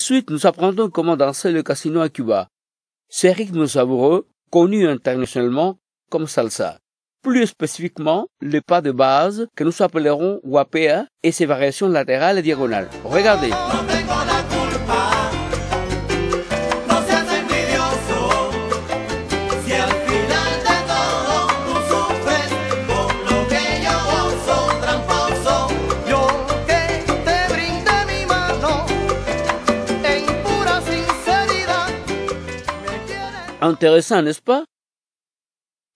Ensuite, nous apprendrons comment danser le casino à Cuba. Ces rythmes savoureux, connus internationalement comme salsa. Plus spécifiquement, les pas de base que nous appellerons guapea et ses variations latérales et diagonales. Regardez. Intéressant, n'est-ce pas?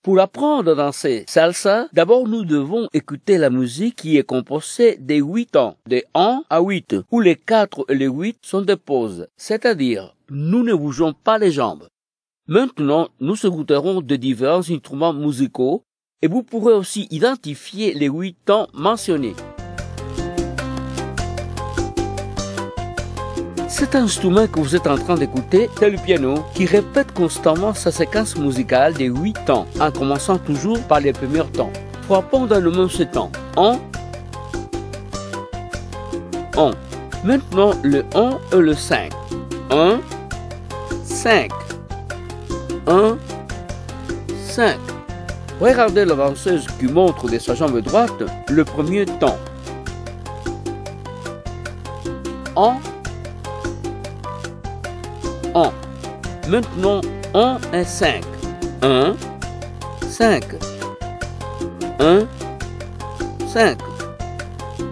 Pour apprendre à danser salsa, d'abord nous devons écouter la musique qui est composée des 8 temps, de 1 à 8, où les 4 et les 8 sont des pauses, c'est-à-dire nous ne bougeons pas les jambes. Maintenant, nous écouterons de divers instruments musicaux et vous pourrez aussi identifier les 8 temps mentionnés. Cet instrument que vous êtes en train d'écouter, c'est le piano qui répète constamment sa séquence musicale des 8 temps, en commençant toujours par les premiers temps. Frappons dans le même ce temps. 1, 1. Maintenant, le 1 et le 5. 1, 5. 1, 5. Regardez la danseuse qui montre de sa jambe droite le premier temps. 1, 1. Maintenant, 1 et 5. 1, 5. 1, 5.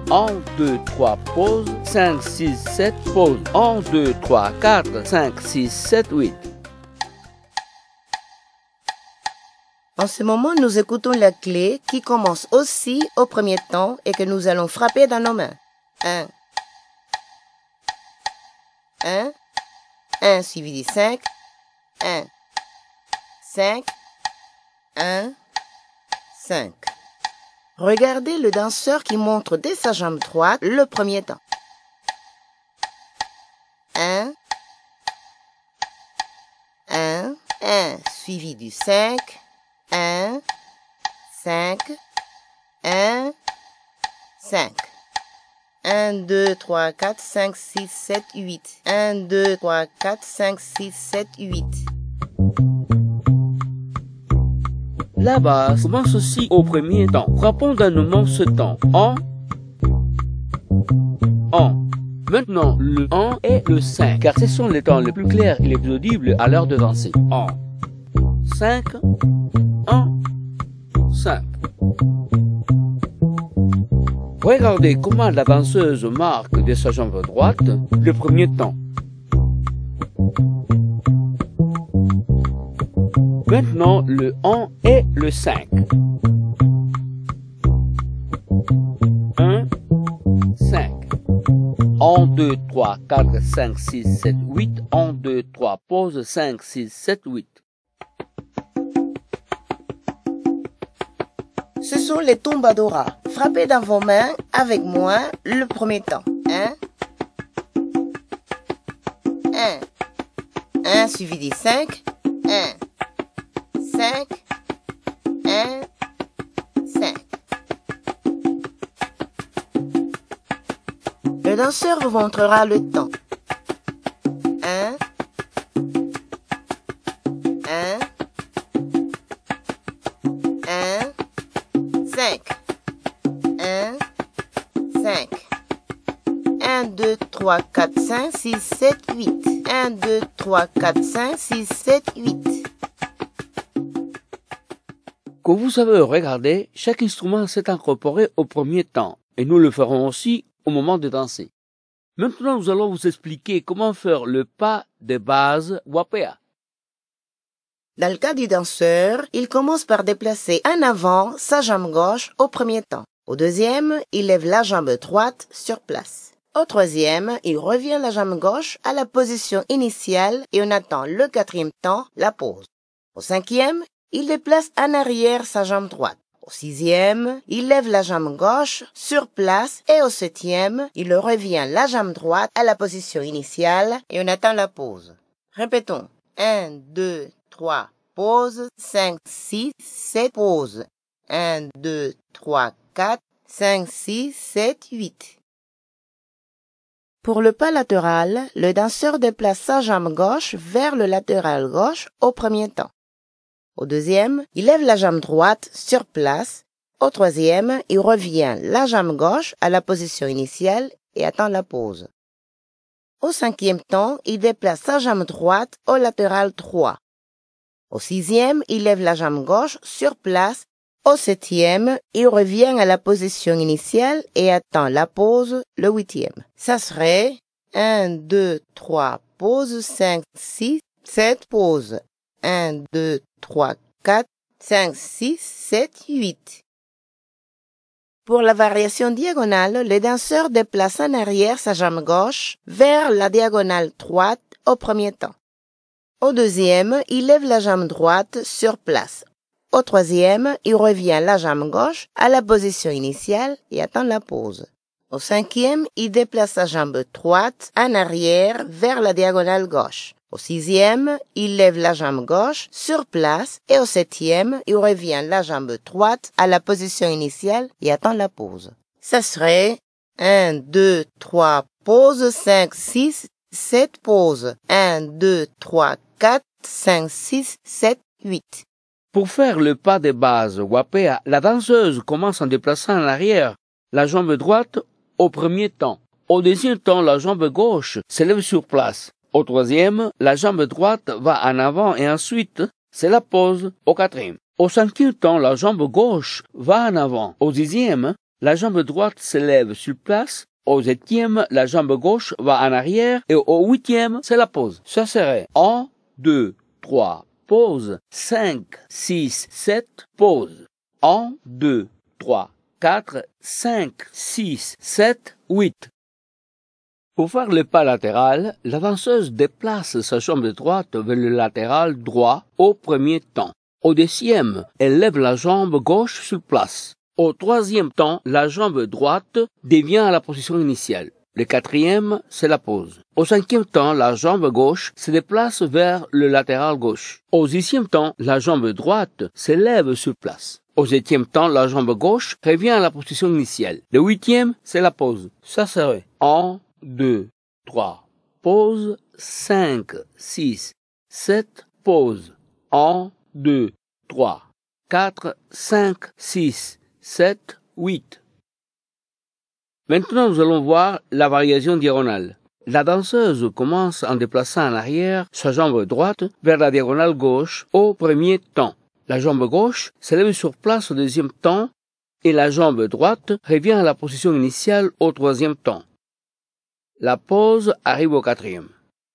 1, 2, 3, pause. 5, 6, 7, pause. 1, 2, 3, 4, 5, 6, 7, 8. En ce moment, nous écoutons la clé qui commence aussi au premier temps et que nous allons frapper dans nos mains. 1. 1. 1 suivi de 5, 1, 5, 1, 5. Regardez le danseur qui montre dès sa jambe droite le premier temps. 1, 1, 1 suivi du 5, 1, 5, 1, 5. 1, 2, 3, 4, 5, 6, 7, 8. 1, 2, 3, 4, 5, 6, 7, 8. La base commence aussi au premier temps. Frappons dans le même ce temps. 1, 1. Maintenant, le 1 et le 5, car ce sont les temps les plus clairs et les plus audibles à l'heure de danser. 1, 5, 1, 5. Regardez comment la danseuse marque de sa jambe droite le premier temps. Maintenant, le 1 et le 5. 1, 5. 1, 2, 3, 4, 5, 6, 7, 8. 1, 2, 3, pause, 5, 6, 7, 8. Ce sont les tombadora. Frappez dans vos mains avec moi le premier temps. 1, 1. 1 suivi de 5, 1, 5, 1, 5. Le danseur vous montrera le temps. 1, 1, 1, 5. 1, 5. 1, 2, 3, 4, 5, 6, 7, 8. 1, 2, 3, 4, 5, 6, 7, 8. Comme vous savez regarder, chaque instrument s'est incorporé au premier temps, et nous le ferons aussi au moment de danser. Maintenant, nous allons vous expliquer comment faire le pas de base guapea. Dans le cas du danseur, il commence par déplacer en avant sa jambe gauche au premier temps. Au deuxième, il lève la jambe droite sur place. Au troisième, il revient la jambe gauche à la position initiale et on attend le quatrième temps, la pause. Au cinquième, il déplace en arrière sa jambe droite. Au sixième, il lève la jambe gauche sur place et au septième, il revient la jambe droite à la position initiale et on attend la pause. Répétons. 1, 2, 3, pause. 5, 6, 7, pause. 1, 2, 3, 4, 5, 6, 7, 8. Pour le pas latéral, le danseur déplace sa jambe gauche vers le latéral gauche au premier temps. Au deuxième, il lève la jambe droite sur place. Au troisième, il revient la jambe gauche à la position initiale et attend la pause. Au cinquième temps, il déplace sa jambe droite au latéral droit. Au sixième, il lève la jambe gauche sur place. Au septième, il revient à la position initiale et attend la pause, le huitième. Ça serait 1, 2, 3, pause, 5, 6, 7, pause. 1, 2, 3, 4, 5, 6, 7, 8. Pour la variation diagonale, le danseur déplace en arrière sa jambe gauche vers la diagonale droite au premier temps. Au deuxième, il lève la jambe droite sur place. Au troisième, il revient la jambe gauche à la position initiale et attend la pause. Au cinquième, il déplace sa jambe droite en arrière vers la diagonale gauche. Au sixième, il lève la jambe gauche sur place et au septième, il revient la jambe droite à la position initiale et attend la pause. Ça serait 1, 2, 3, pause, 5, 6, 7, pause. 1, 2, 3, 4, 5, 6, 7, 8. Pour faire le pas de base Wapea, la danseuse commence en déplaçant en arrière la jambe droite au premier temps. Au deuxième temps, la jambe gauche s'élève sur place. Au troisième, la jambe droite va en avant et ensuite, c'est la pause au quatrième. Au cinquième temps, la jambe gauche va en avant. Au dixième, la jambe droite s'élève sur place. Au septième, la jambe gauche va en arrière et au huitième, c'est la pause. Ça serait 1, 2, 3, pause, 5, 6, 7, pause. 1, 2, 3, 4, 5, 6, 7, 8. Pour faire le pas latéral, la danseuse déplace sa jambe droite vers le latéral droit au premier temps. Au deuxième, elle lève la jambe gauche sur place. Au troisième temps, la jambe droite devient à la position initiale. Le quatrième, c'est la pause. Au cinquième temps, la jambe gauche se déplace vers le latéral gauche. Au sixième temps, la jambe droite s'élève sur place. Au septième temps, la jambe gauche revient à la position initiale. Le huitième, c'est la pause. Ça serait 1, 2, 3, pause, 5, 6, 7, pause. 1, 2, 3, 4, 5, 6, 7, 8. Maintenant, nous allons voir la variation diagonale. La danseuse commence en déplaçant en arrière sa jambe droite vers la diagonale gauche au premier temps. La jambe gauche s'élève sur place au deuxième temps et la jambe droite revient à la position initiale au troisième temps. La pause arrive au quatrième.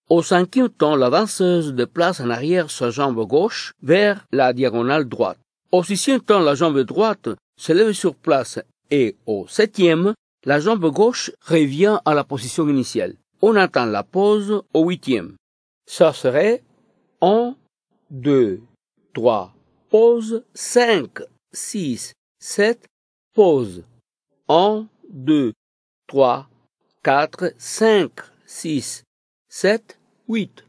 Au cinquième temps, la danseuse déplace en arrière sa jambe gauche vers la diagonale droite. Au sixième temps, la jambe droite s'élève sur place et au septième, la jambe gauche revient à la position initiale. On attend la pause au huitième. Ça serait 1, 2, 3, pause, 5, 6, 7, pause. 1, 2, 3, 4, 5, 6, 7, 8.